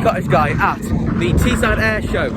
Scottish guy at the Teesside Air Show.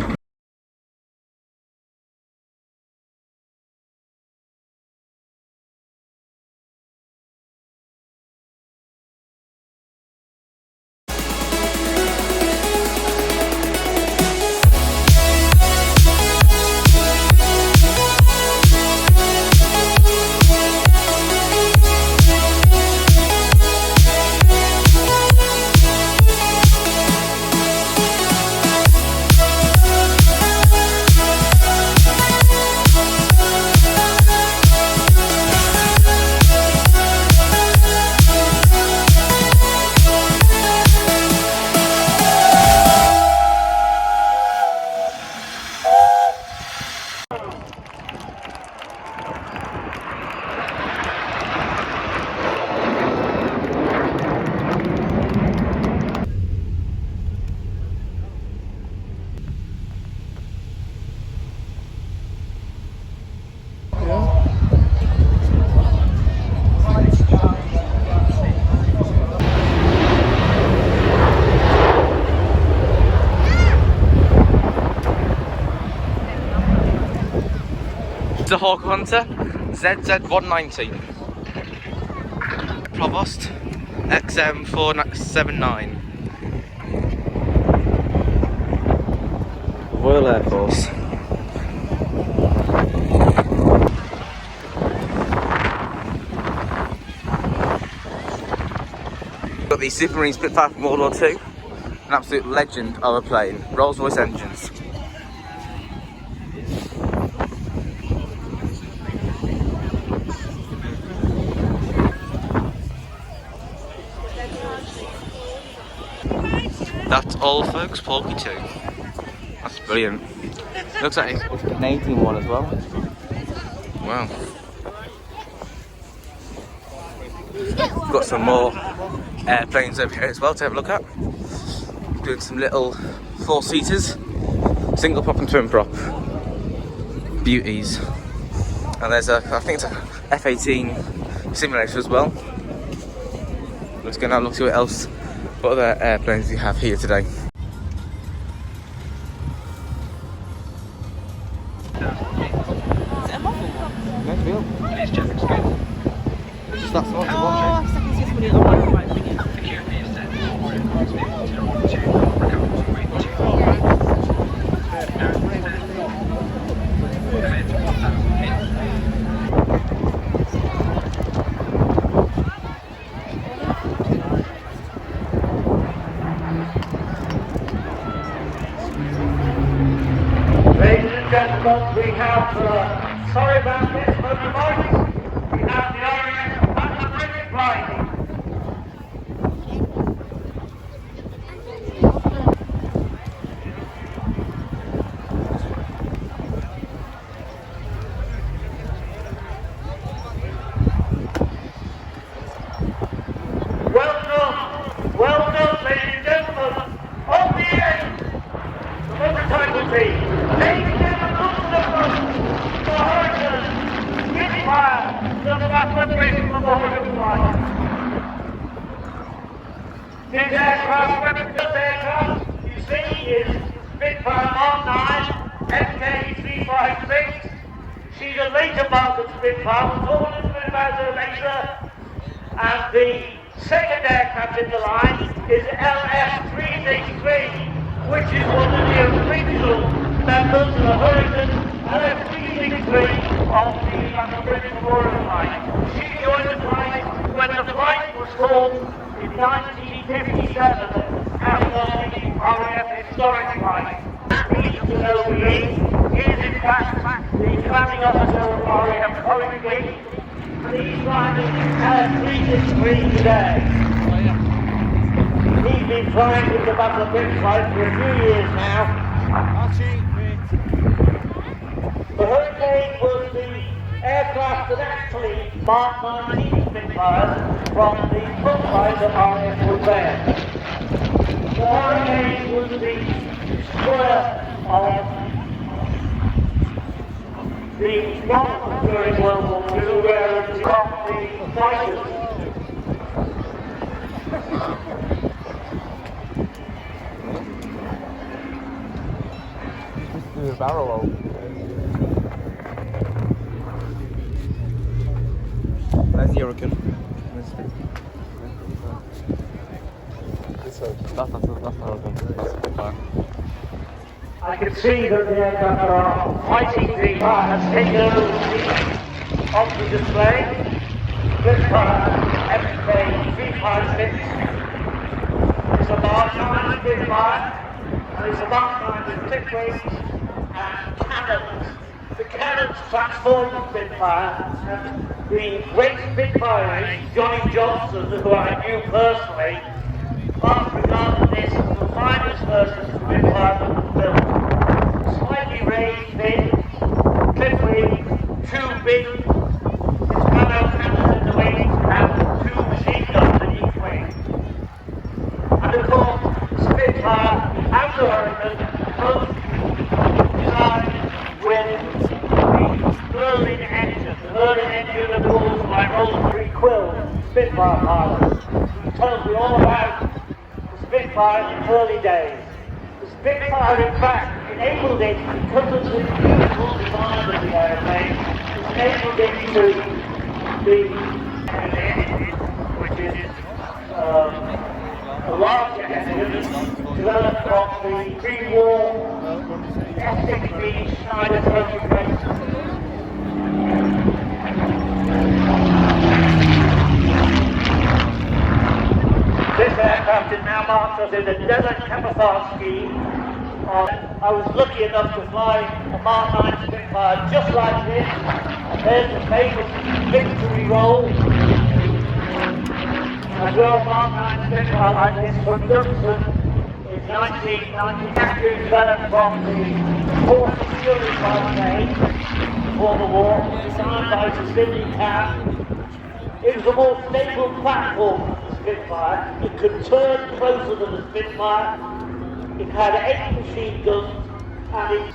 The Hawk Hunter ZZ190 Provost XM479 Royal Air Force. Got the Supermarine Spitfire from World War II, an absolute legend of a plane, Rolls-Royce engines. That's all folks, Porky 2. That's brilliant. Looks like it's a Canadian one as well. Wow. We've got some more airplanes over here as well to have a look at. Doing some little 4-seaters, single prop and twin prop. Beauties. And there's I think it's a F-18 simulator as well. Let's go now and look see what else. What other airplanes do you have here today? We have, sorry about this, but we have the Orient and the British flying. Well done, ladies and gentlemen, on the end, the motor time will be, ladies and gentlemen, this aircraft you see is Spitfire R9 MK356. She's a later model Spitfire, was all a little bit about her later. And the second aircraft in the line is LF363, which is one of the original members of the Hurricane LF363 of the British Royal Line. She joined the flight when the flight was formed in 1957 as was the RAF historic flight. Each of the OBE is in fact the commanding officer of RAF currently. He's flying LF363 today. He's been flying with the Battle of British flight for a few years now. The Hurricane was the aircraft that actually marked 19 Spitfires from the front line that RAF was there. The Hurricane was the destroyer of the bombers during World War II, where it stopped the fighters. do a barrel roll. There's the Hurricane. This one. That's the Hurricane. That's fine. I can see that the aircraft are fighting the has taken over the seat of the display. Spitfire FK 356 is a Mark 9 Spitfire, and it's a Mark 9 with clip wings and cannons. The cannons transform the Spitfire, and the great Spitfire race, Johnny Johnson, who I knew personally, must regard this as the finest version of Spitfire that was built. Slightly raised fin, clip wing, two big Hispano cannons in the wings, and two machine guns in each wing. And of course, Spitfire and the Hurricane both designed with the Merlin engine. The Merlin engine, of course, by Roll-Free Quill, Spitfire pilots, who tells me all about Spitfire in the early days. The Spitfire, in fact, enabled it, because of the beautiful design of the airplane, enabled it to be, which is a large engine developed from the pre-war F-16 Schneider prototype. This aircraft is now marked as in the desert camouflage scheme. I was lucky enough to fly a Mark 9 Spitfire just like this. There's the famous victory roll. As well, Mark 9 Spitfire like this from Duxton in 1990, actually developed from the 4th Fury plane before the war, designed by Sir Sidney Cass. It was a more stable platform than the Spitfire. It could turn closer than the Spitfire. It had 8 machine guns, and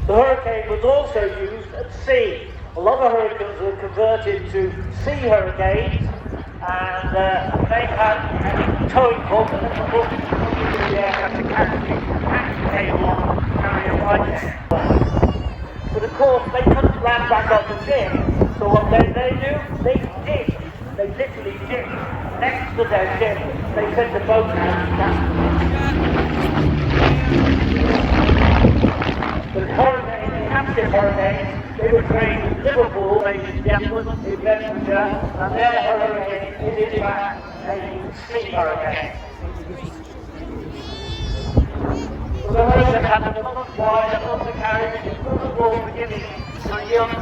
the Hurricane was also used at sea. A lot of Hurricanes were converted to sea Hurricanes, and they had a towing hook and a hook to the aircraft to carry the cable on and carry a flight deck. But of course, they couldn't land back on the ship, so what they do? They dig. They literally dig next to their ship. They sent the boat out and the Hurricane, the captive Hurricane, they were trained in Liverpool, ladies and gentlemen, in Bedfordshire, and their Hurricane is in fact a sea Hurricane. So the Hurricane had a much wider undercarriage, it was all beginning for young,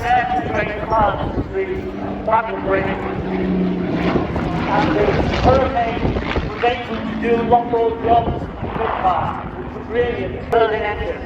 air-trained pilots, the battle bridge. And the Hurricane was able to do a lot more jobs than the Spitfire, which was really a Merlin engine.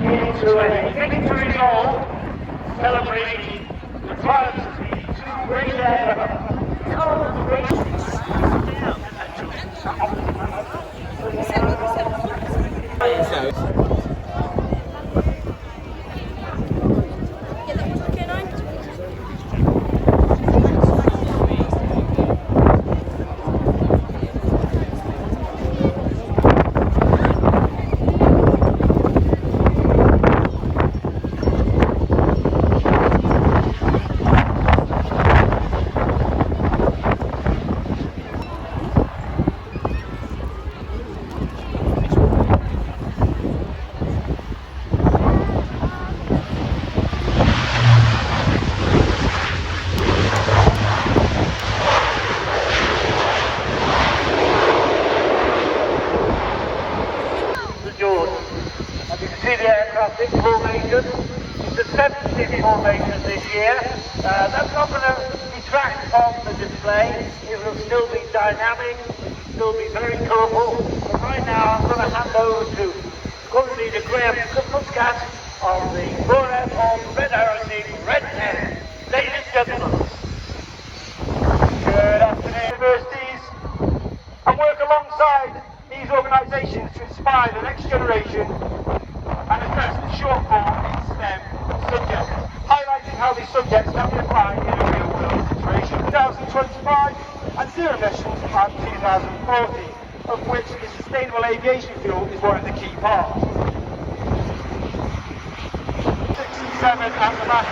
Into a victory roll celebrating the triumphs of the two great aircraft. Classic formation. It's the 70th formation this year. That's not going to detract from the display. It will still be dynamic, still be very colourful. But right now I'm going to hand over to Squadron Leader Graham Muscat of the BBMF of Red Arrow Team, Red 10. Ladies and gentlemen, good afternoon, universities, and work alongside these organisations to inspire the next generation and address the shortfall in STEM subjects, highlighting how these subjects can be applied in a real-world situation. 2025 and zero emissions by 2040, of which the sustainable aviation fuel is one of the key parts. 67 at the back.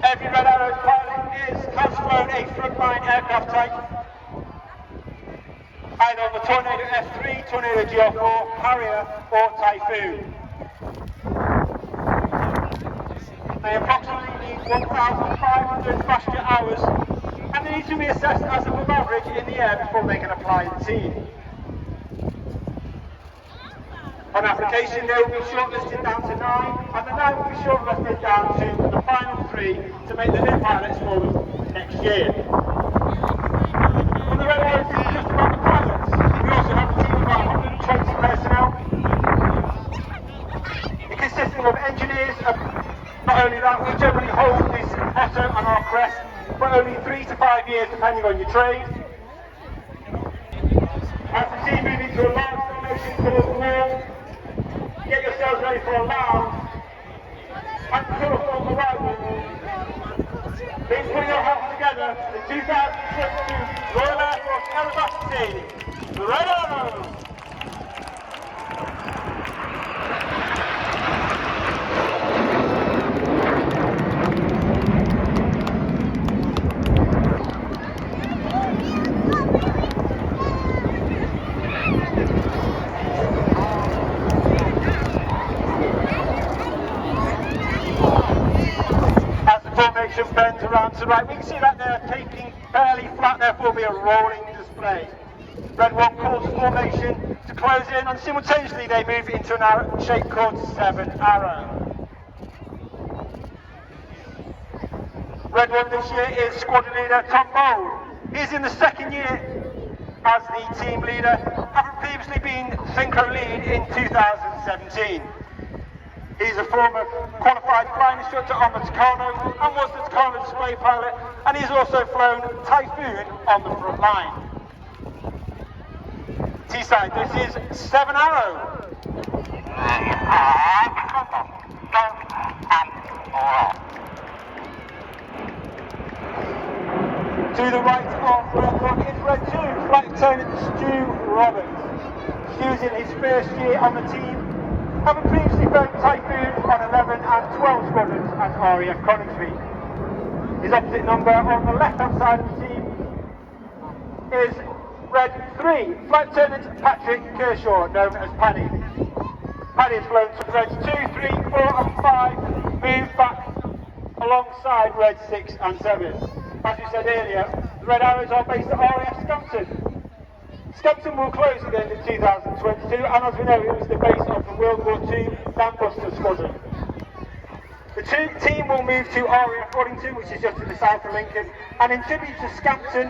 Every Red Arrow's pilot has flown a frontline aircraft type, either on the Tornado F3, Tornado GR4, Harrier or Typhoon. They approximately need 1,500 passenger hours and they need to be assessed as above average in the air before they can apply in the team. On application, they will be shortlisted down to 9, and the 9 will be shortlisted down to the final 3 to make the new pilots for them next year. On the Red Arrow, it's just about the pilots. We also have a team of about 120 personnel. It consisting of engineers. Not only that, we generally hold this motto on our crest for only 3 to 5 years, depending on your trade. As the team move into a large formation called MORE, get yourselves ready for a loud and colourful arrival. Please put your hands together for the 2022 Royal Air Force Aerobatic Team, the Red Arrows. Bends around to the right. We can see that they're taking fairly flat, therefore will be a rolling display. Red 1 calls the formation to close in and simultaneously they move into an arrow shape called 7 arrow. Red 1 this year is squadron leader Tom Bold. He's in the second year as the team leader, having previously been Synchro lead in 2017. He's a former qualified flying instructor on the Autogyro and was the Autogyro display pilot, and he's also flown Typhoon on the front line. Teesside, this is 7 Arrow. To the right of Red 1 is Red 2, Flight Lieutenant Stu Roberts. Stu's in his first year on the team, having previously flown Typhoon on 11 and 12 squadrons at RAF Coningsby. His opposite number on the left-hand side of the team is Red 3, Flight Lieutenant Patrick Kershaw, known as Paddy. Paddy has flown to Reds 2, 3, 4 and 5, moved back alongside Reds 6 and 7. As we said earlier, the Red Arrows are based at RAF Scampton. Scampton will close at the end of 2022, and as we know, it was the base of the World War II Landbuster Squadron. The team will move to RAF Waddington, which is just to the south of Lincoln, and in tribute to Scampton,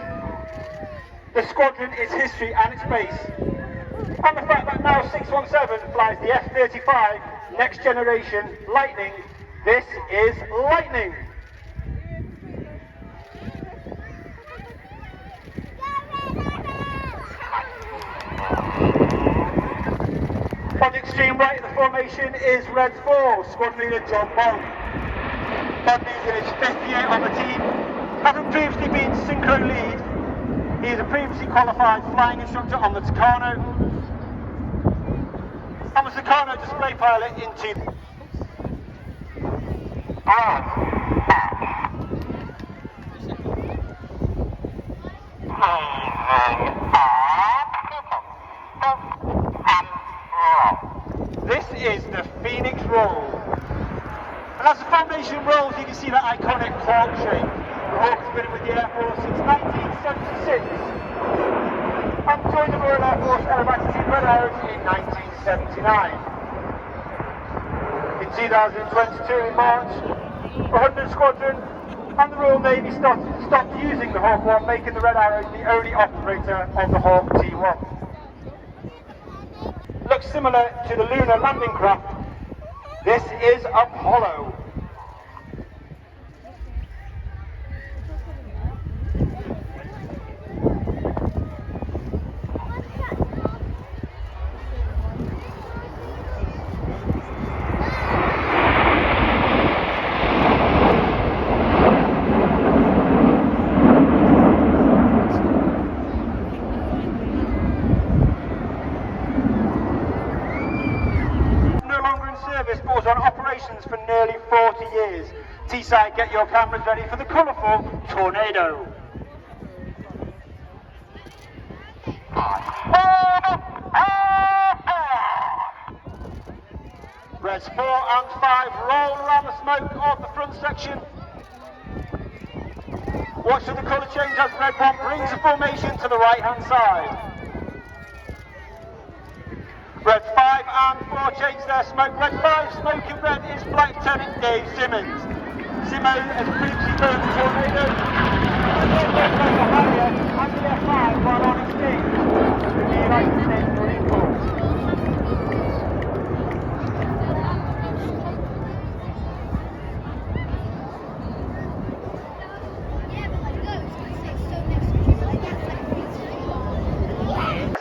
the squadron, its history and its base, and the fact that now 617 flies the F-35 Next Generation Lightning. This is Lightning. On the extreme right of the formation is Red 4, squadron leader John Bond. Bobby's in his 5th year on the team. Having previously been Synchro lead, he is a previously qualified flying instructor on the Tucano and was Tucano display pilot in This is the Phoenix roll. And as the formation rolls, you can see that iconic hawk shape. The Hawk has been with the Air Force since 1976 and joined the Royal Air Force Aerobatic Team Red Arrows in 1979. In 2022 in March, the 100th Squadron and the Royal Navy stopped using the Hawk 1, making the Red Arrows the only operator of the Hawk T1. Looks similar to the lunar landing craft. This is Apollo. Was on operations for nearly 40 years. Teesside, get your cameras ready for the colourful tornado. Reds 4 and 5 roll around the smoke of the front section. Watch for the colour change as Red 1 brings the formation to the right hand side. Red 5 and 4 change their smoke. Red 5 smoking red is Flight Lieutenant Dave Simmons. Simmons has previously flown the Tornado and then went like the Harrier and the F5 while on exchange with the United States Marine Corps.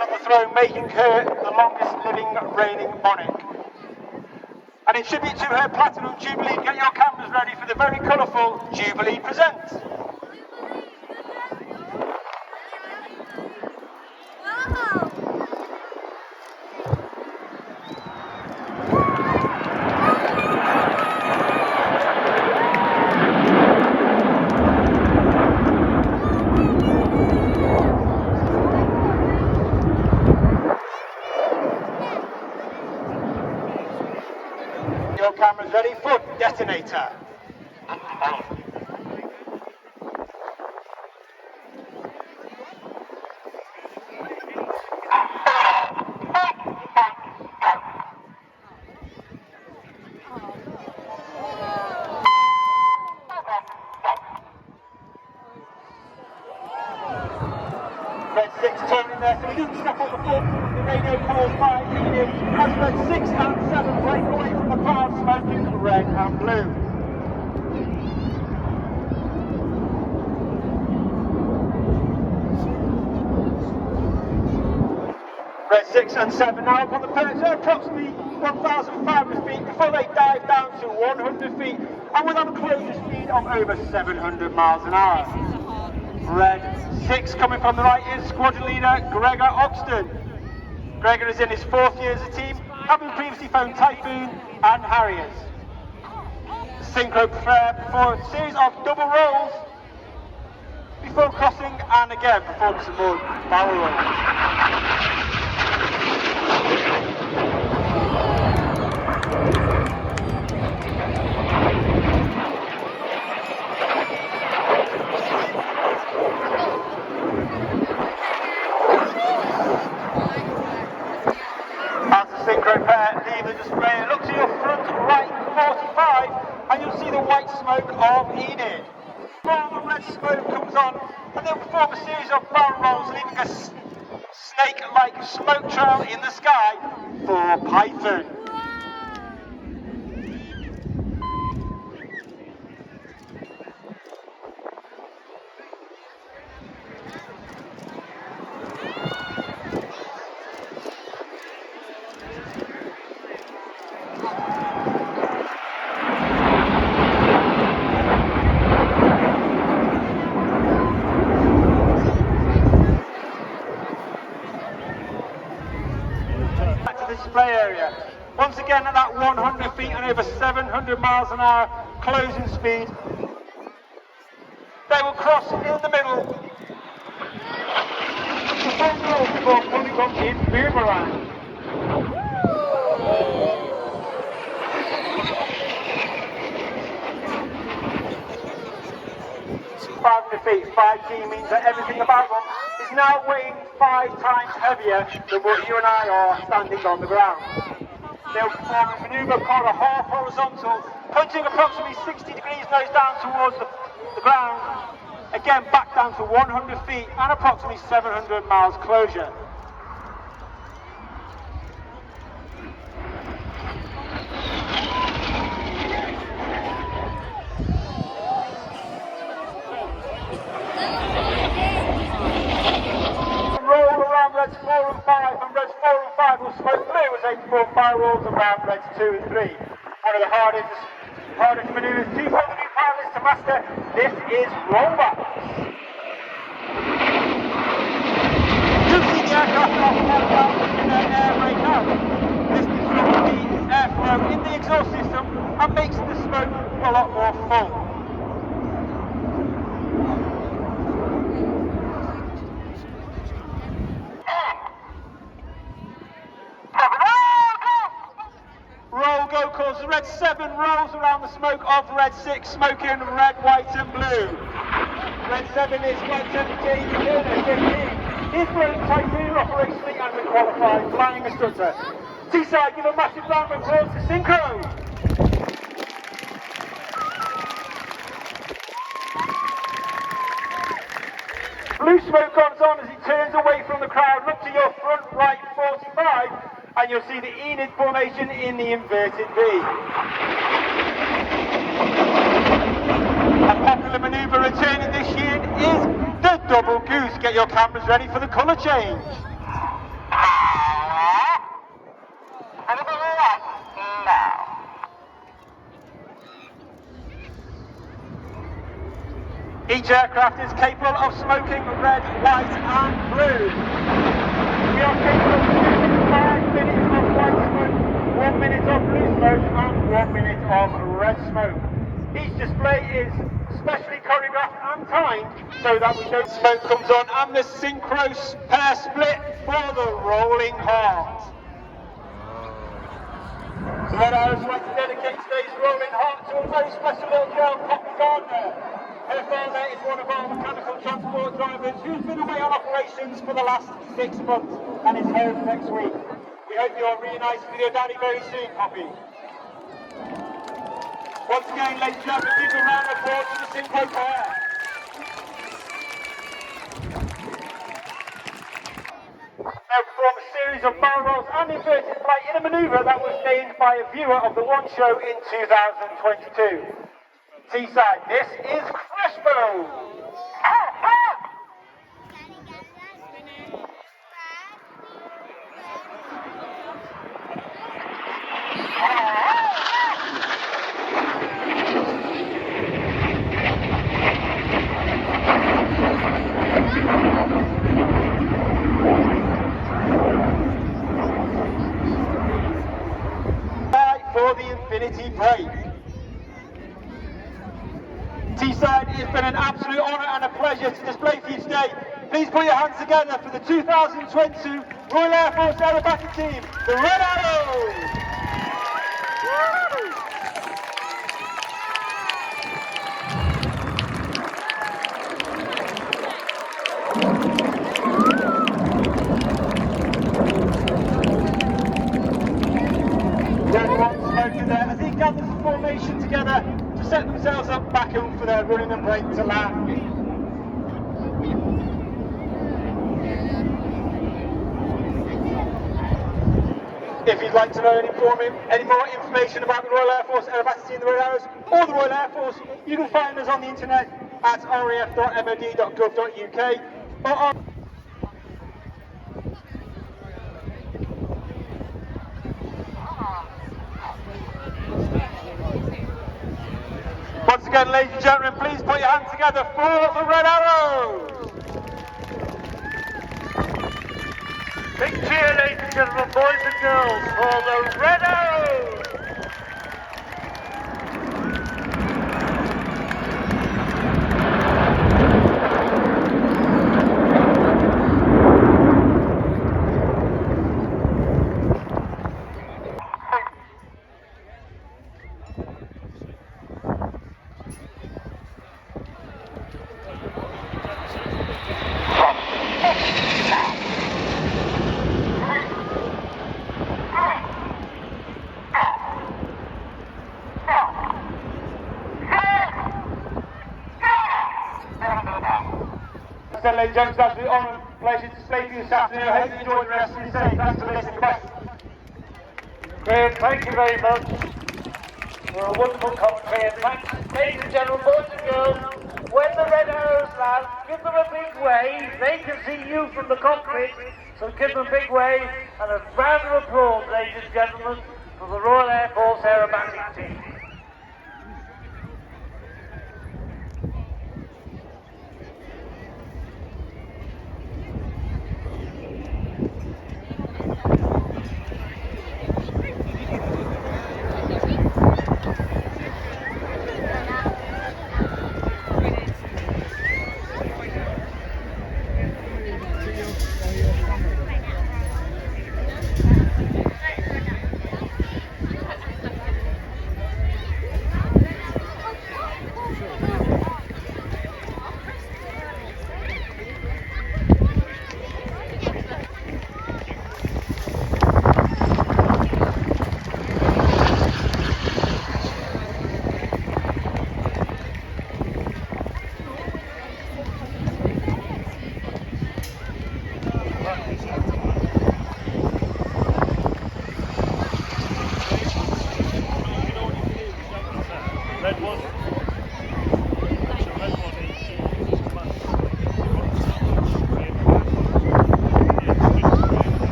On the throne, making her the longest living reigning monarch. And in tribute to her Platinum Jubilee, get your cameras ready for the very colourful Jubilee Presents. Your cameras ready for detonator. Red 6 turning there, so he doesn't step on the foot. The radio calls by Enid as Red 6 and 7 break away from the cloud, smoking red and blue. Red 6 and 7 now up on the perch at approximately 1,500 feet before they dive down to 100 feet and with an closure speed of over 700 miles an hour. Red 6 coming from the right is squadron leader Gregor Oxton. Gregor is in his 4th year as a team, having previously flown Typhoon and Harriers. Synchro prepare before a series of double rolls before crossing and again perform some more barrel rolls. Synchro pair leave the display. Look to your front right 45 and you'll see the white smoke of Enid. While the red smoke comes on and they'll perform a series of barrel rolls leaving a snake-like smoke trail in the sky for Python. 700 miles an hour closing speed. They will cross in the middle. The front row before coming up in boomerang. 500 feet, 5G means that everything about them is now weighing 5 times heavier than what you and I are standing on the ground. They'll perform a manoeuvre called a half horizontal, punching approximately 60 degrees nose down towards the ground, again back down to 100 feet and approximately 700 miles closure. Reds 4 and 5, and Reds 4 and 5 will smoke blue as they perform firewalls around Reds 2 and 3. One of the hardest manoeuvres for the new pilots to master. This is rollbacks. You see the aircraft off in their air brake out. This disrupts the airflow in the exhaust system and makes the smoke a lot more full. Roll go calls the Red 7 rolls around the smoke of Red 6, smoking red, white and blue. Red 7 is Flight 17, Turner 15. He's flown Typhoon operationally and a qualified flying instructor. Teesside, give a massive round of applause to Synchro. Blue smoke comes on as he turns away from the crowd. Look to your front right 45. And you'll see the Enid formation in the inverted V. A popular manoeuvre returning this year is the double goose. Get your cameras ready for the colour change. Each aircraft is capable of smoking red, white and blue. We are capable of producing 5 minutes of white smoke, 1 minute of blue smoke and 1 minute of red smoke. Each display is specially choreographed and timed so that we know smoke comes on, and the Synchro pair split for the rolling heart. So Red Arrows would like to dedicate today's rolling heart to a very special little girl, Poppy Gardner. Her father is one of our mechanical transport drivers who's been away on operations for the last 6 months and is home next week. We hope you're reunited with your daddy very soon, Poppy. Once again, ladies and gentlemen, give a round of applause to the Synchro pair. They'll perform a series of barrel rolls and inverted flight in a manoeuvre that was named by a viewer of the One Show in 2022. Teesside, this is Crashbow! For the infinity break. Teesside, it's been an absolute honour and a pleasure to display for you today. Please put your hands together for the 2022 Royal Air Force Aerobatic Team, the Red Arrows! Everyone's smoking there as he gathers the formation together to set themselves up back up for their running and break to land. If you'd like to know any more information about the Royal Air Force Aerobatic Team, the Red Arrows, or the Royal Air Force, you can find us on the internet at raf.mod.gov.uk or on Once again, ladies and gentlemen, please put your hands together for the Red Arrows! Big cheer, ladies and gentlemen, boys and girls, for the Red Arrows! said, ladies and gentlemen, that's the honour and pleasure to stay for you this afternoon. I hope you enjoy the rest of your day. Thanks for listening. Bye. Graham, thank you very much for a wonderful commentary. And thanks, ladies and gentlemen, boys and girls, when the red arrows land, give them a big wave. They can see you from the cockpit, so give them a big wave and a round of applause, ladies and gentlemen, for the Royal Air Force aerobatic team.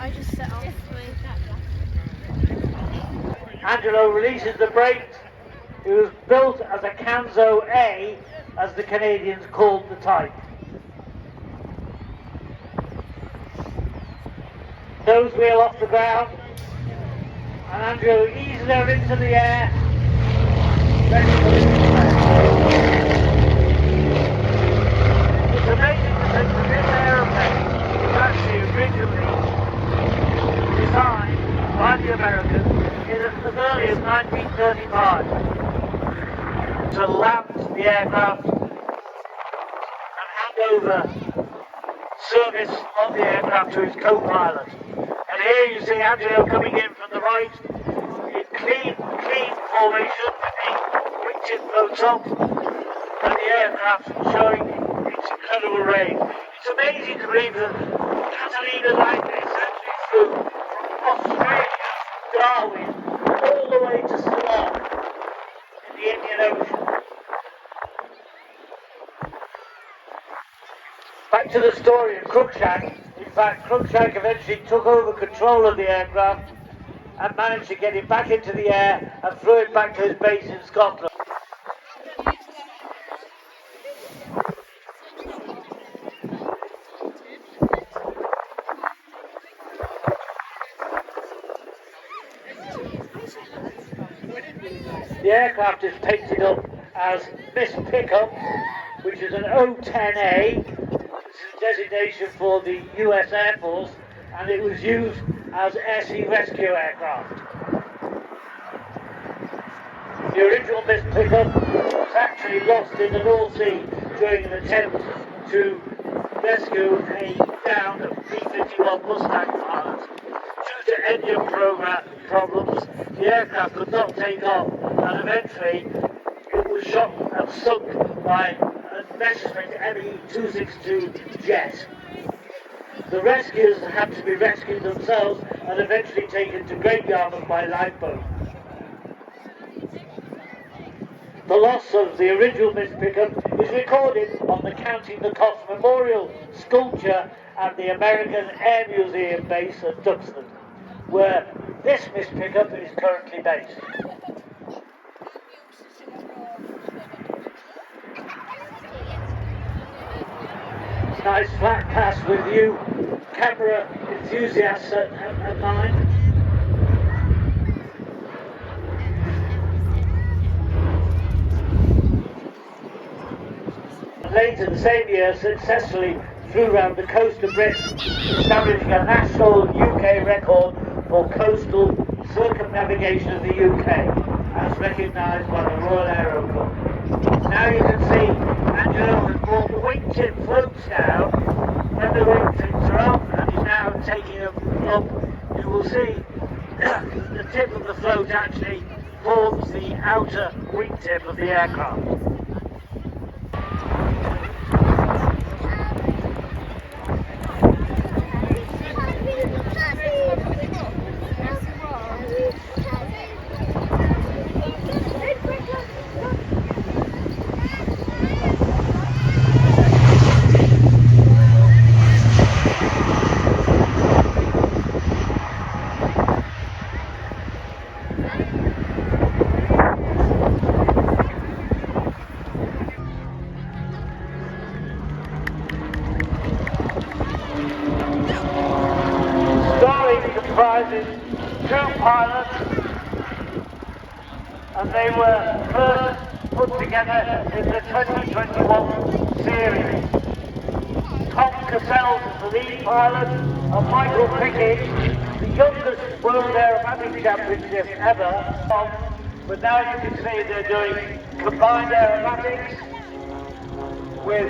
I just set off Angelo releases the brakes. It was built as a Canzo A, as the Canadians called the type. Nose wheel off the ground, and Angelo eases her into the air, ready for the descent. It's amazing to think that this aeroplane was actually originally designed by the Americans as early as 1935 to land the aircraft and hand over service of the aircraft to his co-pilot. And here you see Angelo coming in from the right in clean formation with the wingtip floats up and the aircraft showing its incredible range. It's amazing to believe that Catalina like this actually flew from Australia, Darwin, all the way to Ceylon in the Indian Ocean. Back to the story of Cruikshank. In fact, Cruikshank eventually took over control of the aircraft and managed to get it back into the air and flew it back to his base in Scotland. The aircraft is painted up as Miss Pickup, which is an O-10A. This is a designation for the US Air Force, and it was used as air sea rescue aircraft. The original Miss Pickup was actually lost in the North Sea during an attempt to rescue a downed B-51 Mustang pilot. Due to engine program problems, the aircraft could not take off, and eventually it was shot and sunk by a Messerschmitt ME-262 jet. The rescuers had to be rescued themselves and eventually taken to Great Yarmouth by lifeboat. The loss of the original mist pickup is recorded on the Counting the Cost Memorial sculpture at the American Air Museum base at Duxton, where this mist pickup is currently based. Nice flat pass with you camera enthusiasts at mine. Later the same year successfully flew around the coast of Britain, establishing a national UK record for coastal circumnavigation of the UK, as recognised by the Royal Aero Club. Now you can see Angelo has brought the wingtip floats down, and the wingtips are up, and he's now taking them up. You will see the tip of the float actually forms the outer wingtip of the aircraft. Comprises 2 pilots, and they were first put together in the 2021 series. Tom Cassell is the lead pilot, and Michael Pickett, the youngest World Aerobatic Championship ever. But now you can see they're doing combined aerobatics with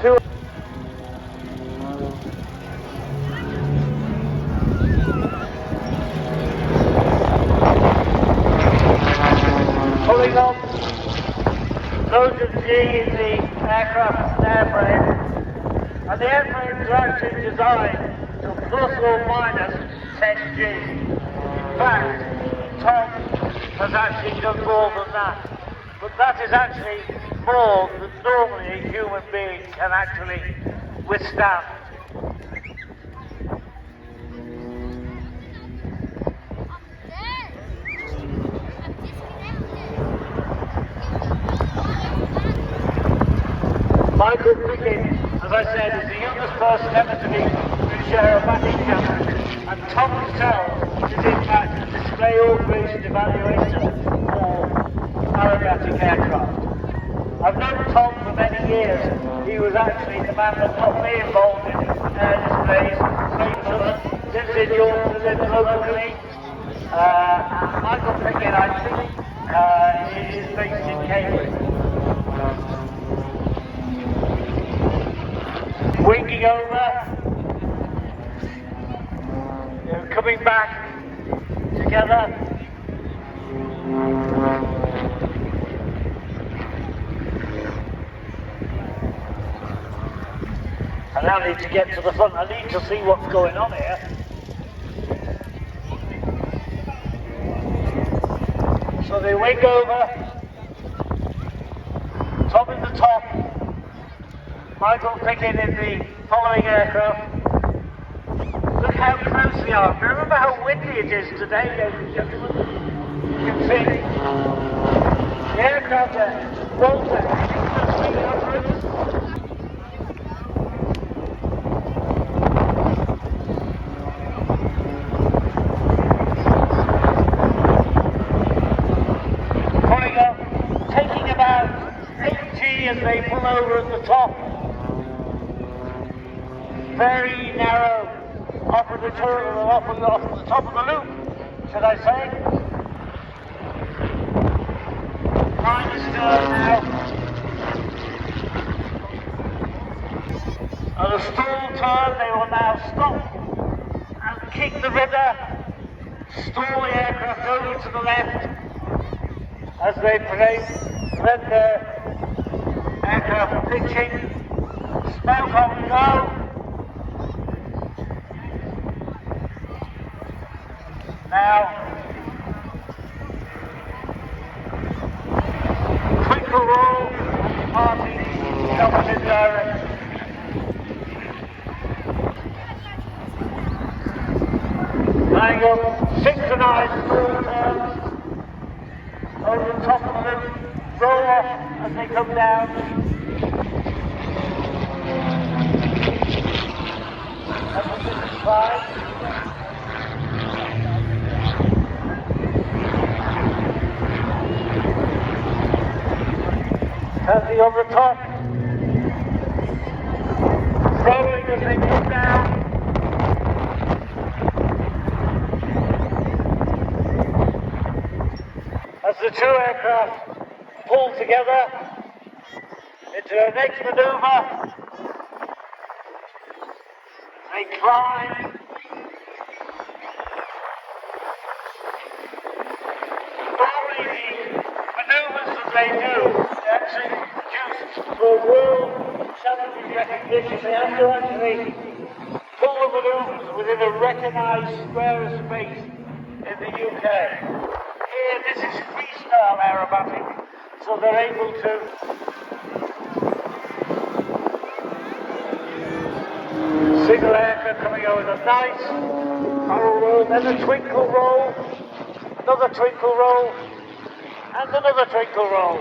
2. Pulling up, Logan G in the aircraft airframe, and the airframes are actually designed to plus or minus 10 G. In fact, Tom has actually done more than that, but that is actually more than normally a human being can actually withstand. Michael Pickett, as I said, is the youngest person ever to be British aerobatic champion, and Tom Cassell is in fact the display operation evaluator for aerobatic aircraft. I've known Tom for many years. He was actually the man that got me involved in air displays. Lives in York, lives locally. And Michael Pickett, I think, is based in Cambridge. Winging over, coming back together. I now need to get to the front. I need to see what's going on here. So they wing over, Tom in the top, Michael Pickett in the following aircraft. Look how close they are. Remember how windy it is today, ladies and gentlemen? You can see the aircraft are rolled down. Pulling up, taking about 8G as they pull over at the top. Very narrow off of the turret, off the top of the loop, should I say. Behind the stern now. On a stall turn, they will now stop and kick the rudder, stall the aircraft over to the left as they parade Red there. Aircraft pitching. Smoke on go. Now, twinkle roll, departing in opposite direction. Line up, synchronise full turns, over the top of them, roll off as they come down. Opposite side. Heavy on the top, rolling as they come down. As the two aircraft pull together into their next manoeuvre, they climb. Manoeuvres that they do actually produced for world television recognition. They have to actually pull the manoeuvres within a recognised square of space in the UK. Here, this is freestyle aerobatic, so they're able to single aircraft coming over with a nice barrel roll, then a twinkle roll, another twinkle roll, and another twinkle roll.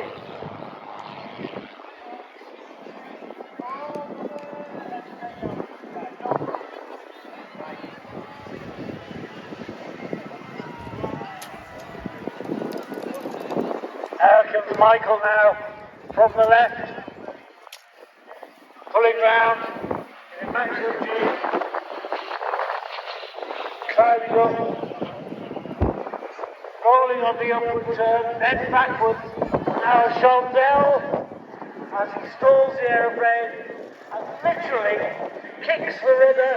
Here comes Michael now from the left, pulling round in a maximum G, climbing up. Rolling on the upward turn, then backwards. Now Chandel, as he stalls the aeroplane, and literally kicks the rudder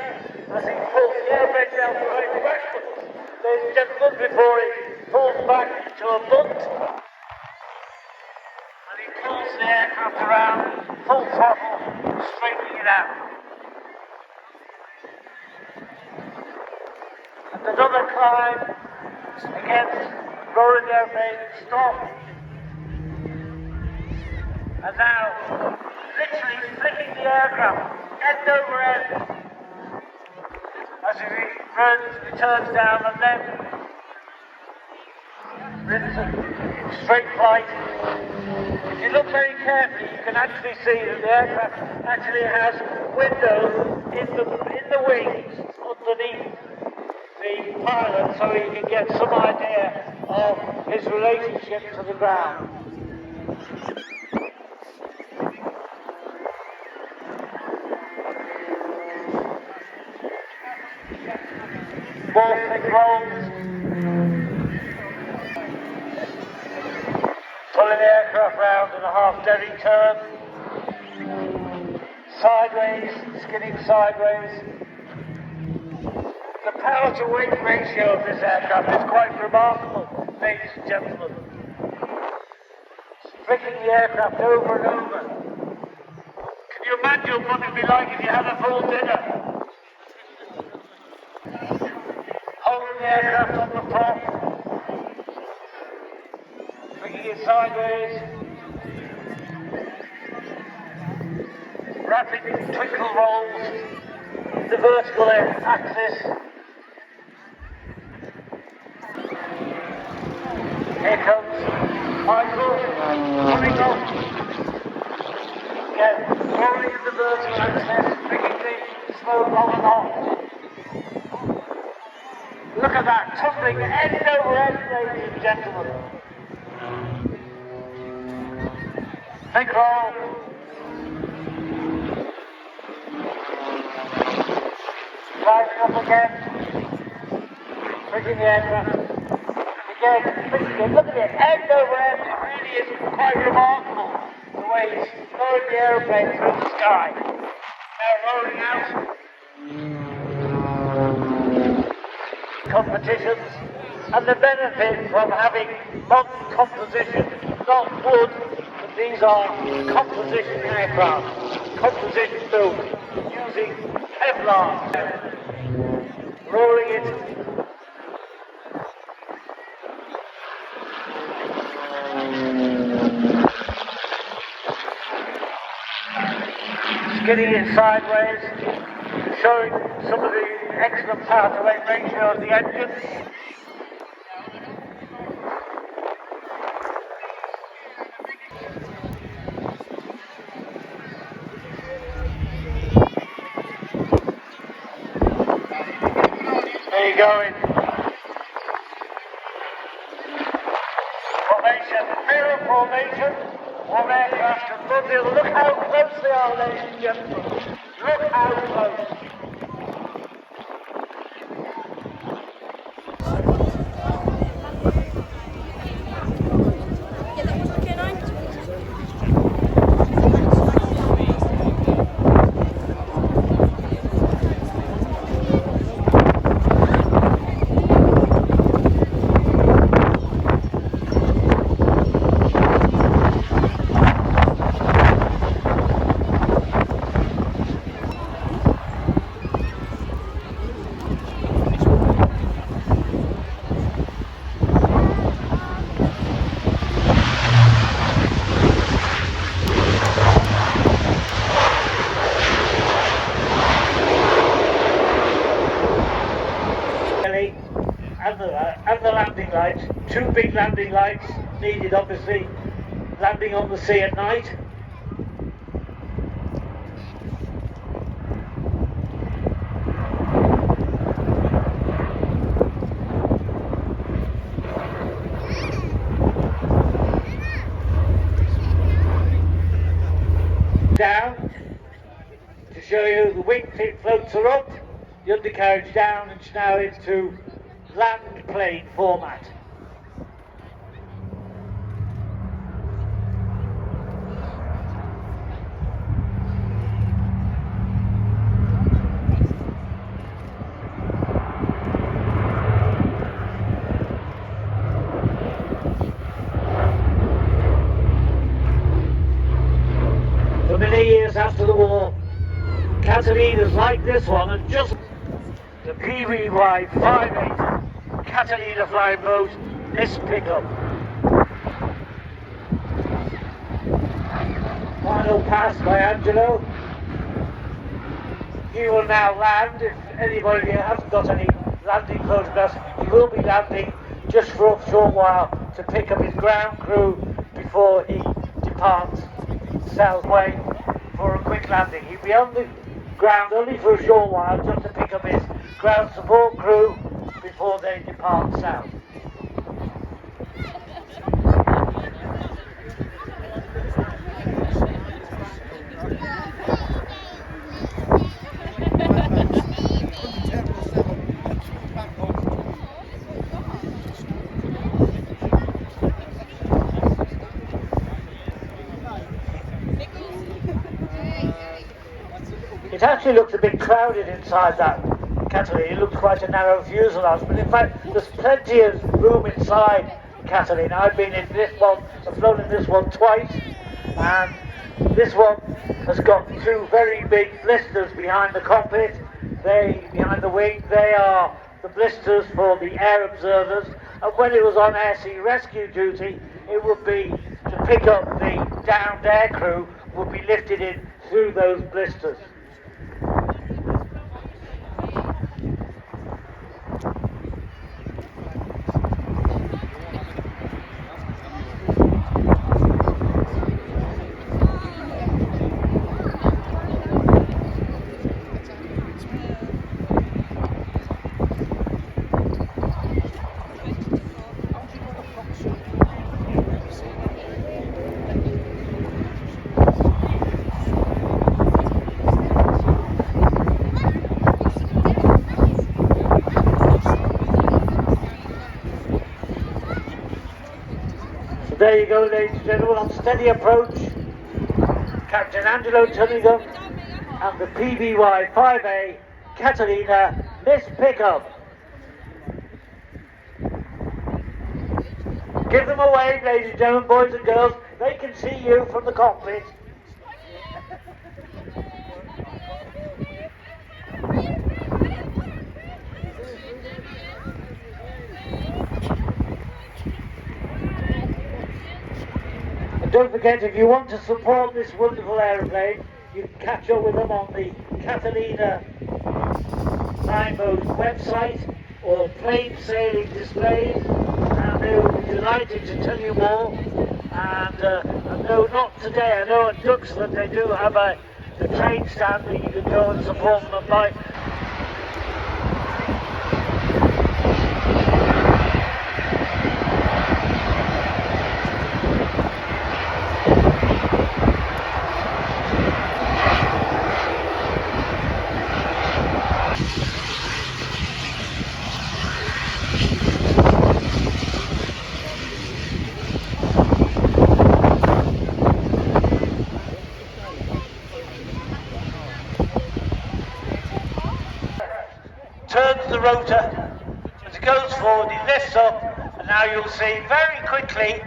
as he pulls the aeroplane down right backwards. Ladies and gentlemen, before he pulls back to a bunt, and he pulls the aircraft around, full throttle, straightening it out. And another climb. Against rolling the airplane, stop. And now, literally flicking the aircraft end over end as he turns down and then into straight flight. If you look very carefully, you can actually see that the aircraft actually has windows in the wings underneath the pilot, so he can get some idea of his relationship to the ground. More thick rolls. Pulling the aircraft round in a half derry turn. Sideways, skidding sideways. The power to weight ratio of this aircraft is quite remarkable, ladies and gentlemen. Flicking the aircraft over and over. Can you imagine what it would be like if you had a full dinner? Holding the aircraft on the prop. Flicking it sideways. Rapid twinkle rolls. The vertical axis. Here comes Michael, coming up. Again, rolling in the vertical axis, bringing the smoke on and off. Look at that, tumbling end over end, ladies and gentlemen. Synchro. Driving up again, bringing the aircraft. Again, look at it, end over end, it really is quite remarkable the way he's throwing the aeroplane through the sky. Now rolling out. Competitions, and the benefit from having modern composition, not wood, These are composition aircraft, composition built using Kevlar, rolling it. Skidding it sideways, showing some of the excellent power to weight ratio of the engine. There you go in formation, mirror formation, one aircraft and Mudville. Look how close they are, ladies and gentlemen. Look how close. And the landing lights, two big landing lights needed obviously, landing on the sea at night. Down, to show you the wing tip floats are up, the undercarriage down, and now into land plane format. For many years after the war, Catalinas like this one and just the PBY 58 Catalina flying boat, this pickup. Final pass by Angelo. He will now land. If anybody hasn't got any landing photographs, he will be landing just for a short while to pick up his ground crew before he departs south way for a quick landing. He'll be on the ground only for a short while just to pick up his ground support crew before they depart south. It actually looks a bit crowded inside that Catalina. It looks quite a narrow fuselage, but in fact there's plenty of room inside Catalina. I've been in this one, I've flown in this one twice, and this one has got two very big blisters behind the cockpit. Behind the wing, they are the blisters for the air observers, and when it was on air sea rescue duty, it would be to pick up the downed air crew, would be lifted in through those blisters. There you go, ladies and gentlemen, on steady approach, Captain Angelo Tunningham and the PBY 5A Catalina miss pickup. Give them a wave, ladies and gentlemen, boys and girls. They can see you from the cockpit. And don't forget, if you want to support this wonderful aeroplane, you can catch up with them on the Catalina signpost website or plane sailing displays, and they will be delighted to tell you more. And no, not today. I know at Duxford they do have a train stand that you can go and support them and buy. Turns the rotor, as it goes forward, he lifts up, and now you'll see very quickly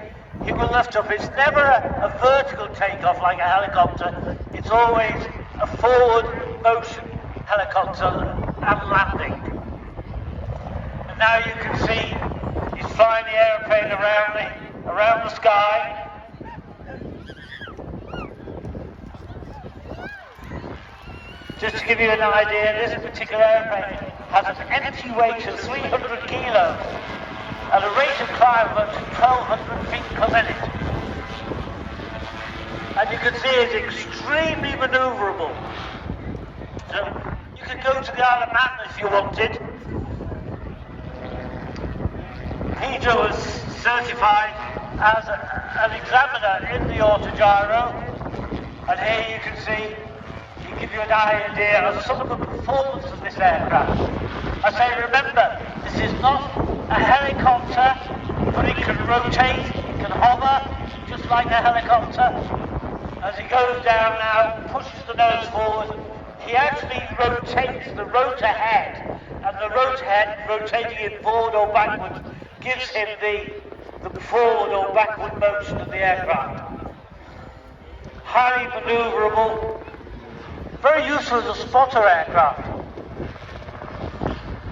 he will lift up. It's never a vertical takeoff like a helicopter, it's always a forward motion helicopter and landing. And now you can see he's flying the aeroplane around the sky. Just to give you an idea, this particular airplane has an empty weight of 300 kilos at a rate of climb of up to 1,200 feet per minute. And you can see it's extremely manoeuvrable. So you could go to the Isle of Man if you wanted. Peter was certified as an examiner in the Autogyro, and here you can see, give you an idea of some of the performance of this aircraft. I say, remember, this is not a helicopter, but it can rotate, it can hover, just like a helicopter. As he goes down now, pushes the nose forward, he actually rotates the rotor head, and the rotor head, rotating it forward or backwards, gives him the forward or backward motion of the aircraft. Highly manoeuvrable, very useful as a spotter aircraft.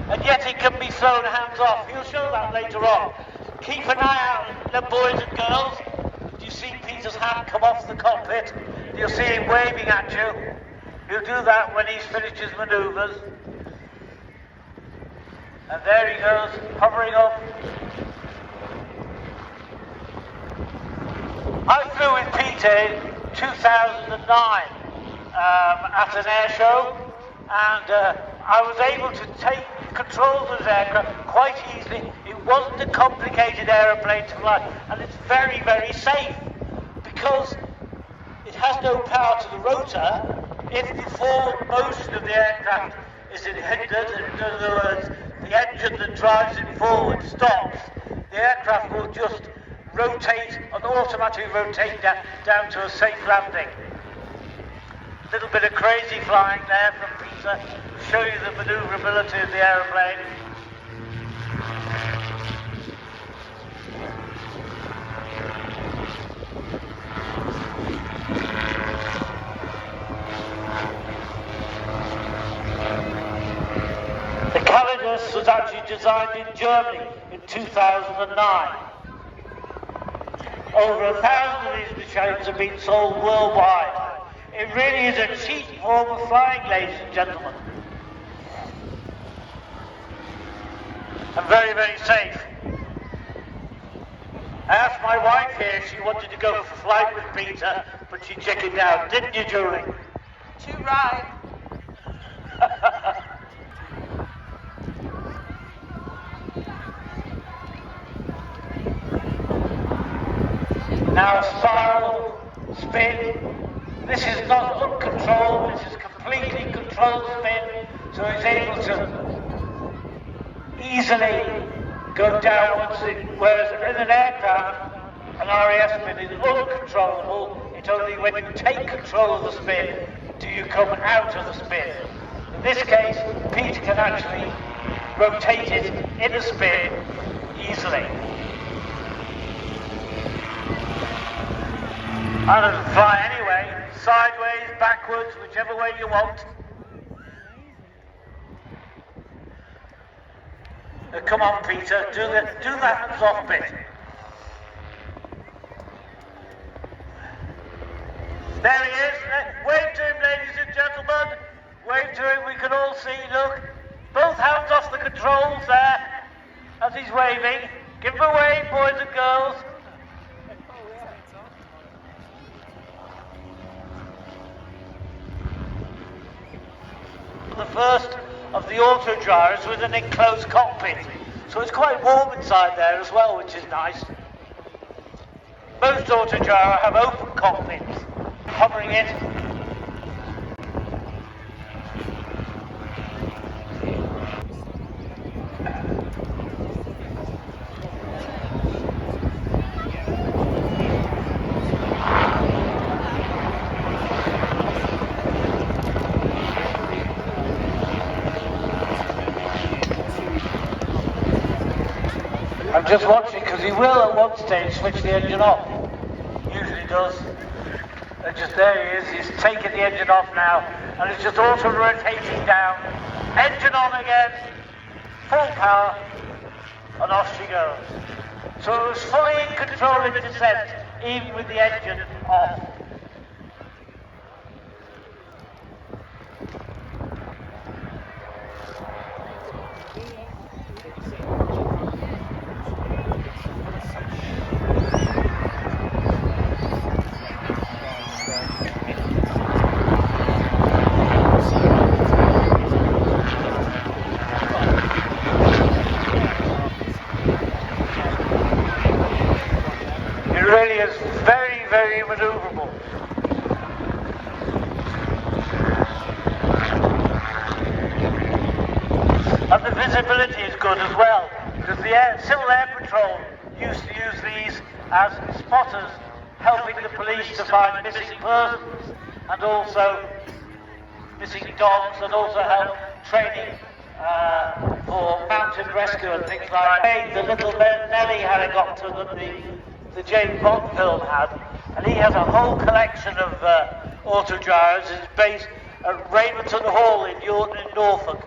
And yet it can be flown hands off. He'll show that later on. Keep an eye out, the boys and girls. Do you see Peter's hand come off the cockpit? You'll see him waving at you. He'll do that when he's finished his manoeuvres. And there he goes, hovering up. I flew with Peter in 2009. At an air show, and I was able to take control of this aircraft quite easily. It wasn't a complicated aeroplane to fly, and it's very, very safe because it has no power to the rotor. If the forward motion of the aircraft is hindered, in other words, the engine that drives it forward stops, the aircraft will just rotate and automatically rotate down to a safe landing. A little bit of crazy flying there from Peter to show you the manoeuvrability of the aeroplane. The Catalina was actually designed in Germany in 2009. Over 1,000 of these machines have been sold worldwide. It really is a cheap form of flying, ladies and gentlemen. And very, very safe. I asked my wife here if she wanted to go for a flight with Peter, but she chickened out, didn't you, Julie? Too right. Now spiral, spin. This is not uncontrolled, this is completely controlled spin, so it's able to easily go downwards, whereas in an aircraft, an RAF spin is uncontrollable. It's only when you take control of the spin do you come out of the spin. In this case, Peter can actually rotate it in a spin easily. And it'll fly anyway, sideways, backwards, whichever way you want. Come on, Peter, do the hands-off bit. There he is. Wave to him, ladies and gentlemen. Wave to him, we can all see, look. Both hands off the controls there as he's waving. Give him a wave, boys and girls. The first of the Autogyros with an enclosed cockpit. So it's quite warm inside there as well, which is nice. Most Autogyro have open cockpits. Covering it. I'm just watching because he will at one stage switch the engine off. Usually does. And just there he is, he's taken the engine off now and it's just auto-rotating down. Engine on again, full power, and off she goes. So it was fully in control in descent, even with the engine off. Very manoeuvrable. And the visibility is good as well, because the Civil Air Patrol used to use these as spotters, helping the police to find missing persons and also missing dogs, and also help training for mountain rescue and things like that. The little Nelly helicopter that the James Bond film had. And he has a whole collection of Autogyros. It's based at Raventon Hall in Yorton in Norfolk.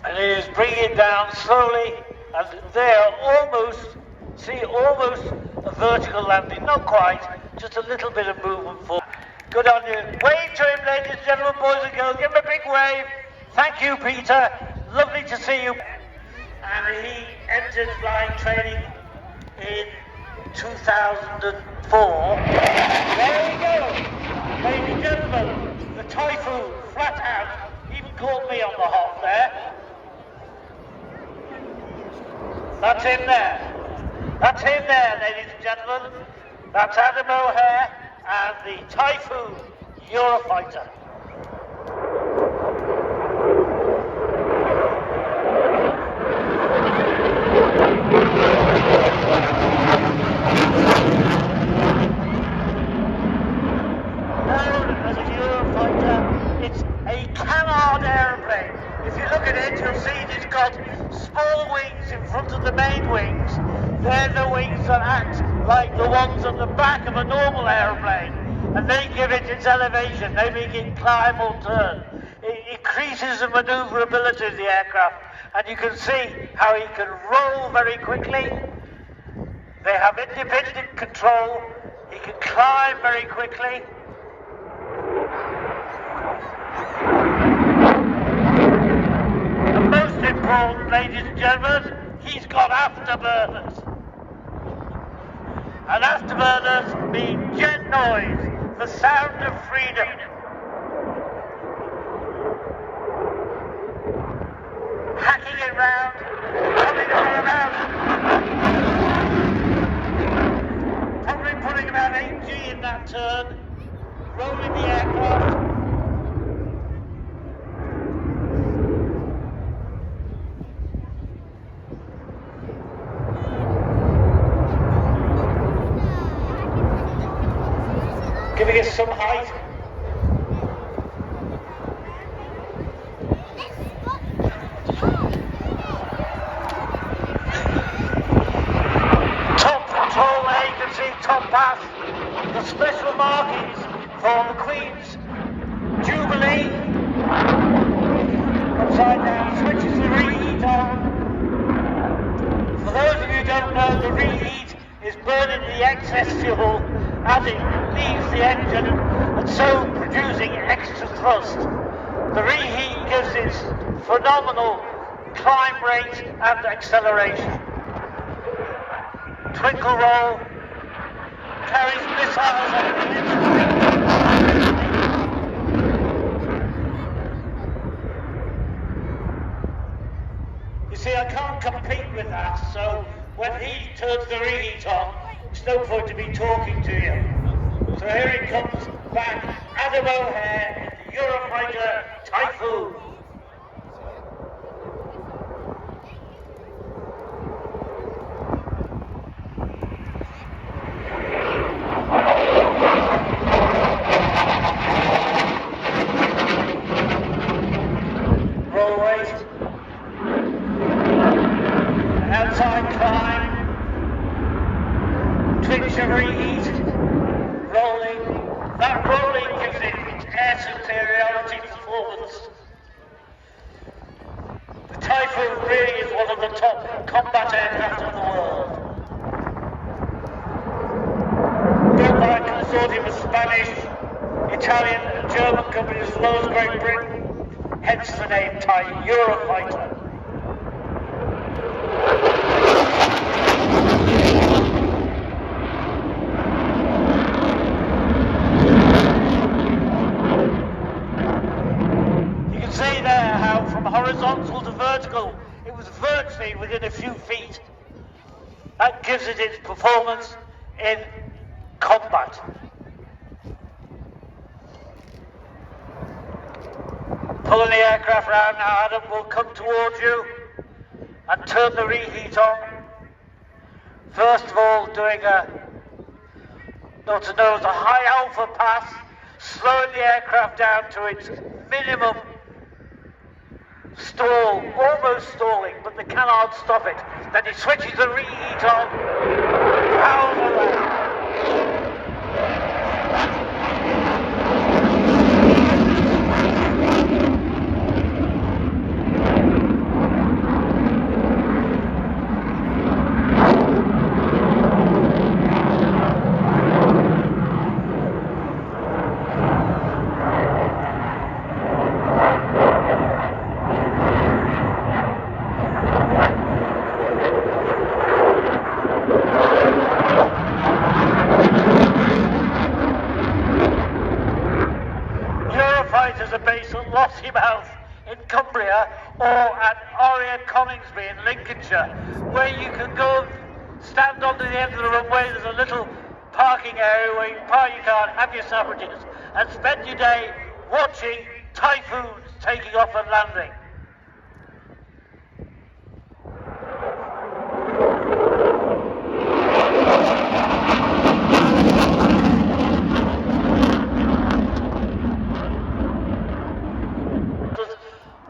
And he is bringing it down slowly, and they are almost a vertical landing. Not quite, just a little bit of movement forward. Good on you. Wave to him, ladies and gentlemen, boys and girls. Give him a big wave. Thank you, Peter. Lovely to see you. And he entered flying training in 2004. There we go, ladies and gentlemen, the Typhoon, flat out, even caught me on the hop there. That's him there. That's him there, ladies and gentlemen. That's Adam O'Hare and the Typhoon Eurofighter. It's a canard aeroplane. If you look at it, you'll see it's got small wings in front of the main wings. They're the wings that act like the ones on the back of a normal aeroplane, and they give it its elevation. They make it climb or turn. It increases the maneuverability of the aircraft, and you can see how it can roll very quickly. They have independent control. He can climb very quickly. And most important, ladies and gentlemen, he's got afterburners. And afterburners mean jet noise, the sound of freedom. Hacking it round, coming around. Probably putting about 8G in that turn, rolling the aircraft. Giving us some height. Top control 8. special markings for the Queen's Jubilee. Upside down, switches the reheat on. For those of you who don't know, the reheat is burning the excess fuel as it leaves the engine and so producing extra thrust. The reheat gives its phenomenal climb rate and acceleration. Twinkle roll carries missiles on the You see, I can't compete with that, so when he turns the reheat on, it's no point to be talking to you. So here it comes back, Adam O'Hare in the Eurofighter Typhoon. Roll weight. Outside climb. Twitch of reheat. Rolling. That rolling gives it its air superiority performance. The Typhoon really is one of the top combat aircraft in the world. Built by a consortium of Spanish, Italian and German companies as well as Great Britain, hence the name Eurofighter. See there how from horizontal to vertical it was virtually within a few feet. That gives it its performance in combat. Pulling the aircraft round now, Adam will come towards you and turn the reheat on. First of all, doing a high alpha pass, slowing the aircraft down to its minimum stall, almost stalling, but they cannot stop it. Then he switches the reheat on, powers around. Eurofighters are based at Lossiemouth in Cumbria or at Oriel Coningsby in Lincolnshire, where you can go and stand on the end of the runway. There's a little parking area where you can park your car and have your sandwiches and spend your day watching Typhoons taking off and landing.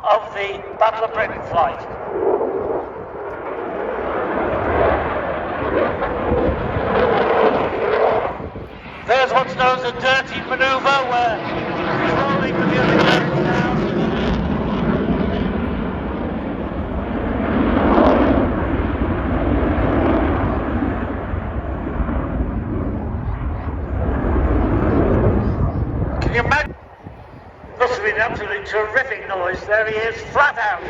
Of the Battle of Britain flight. There's what's known as a dirty manoeuvre where he's rolling with the other guns down. Can you imagine? Must have been an absolutely terrific noise. There he is, flat out.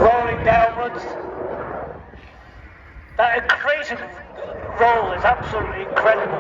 Rolling downwards. That crazy roll is absolutely incredible.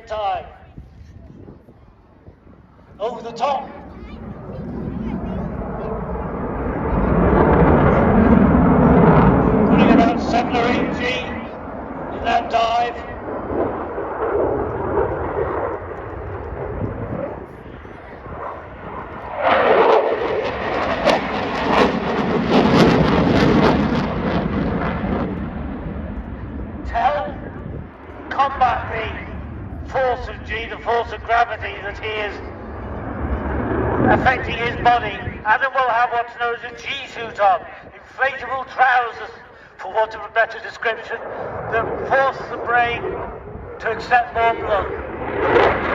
in time. Over the top. Putting about 7 or 8 G in that dive. Tell combat the force of G, the force of gravity that he is affecting his body. Adam will have what's known as a G-suit on, inflatable trousers, for want of a better description, that force the brain to accept more blood.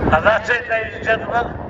And that's it, ladies and gentlemen.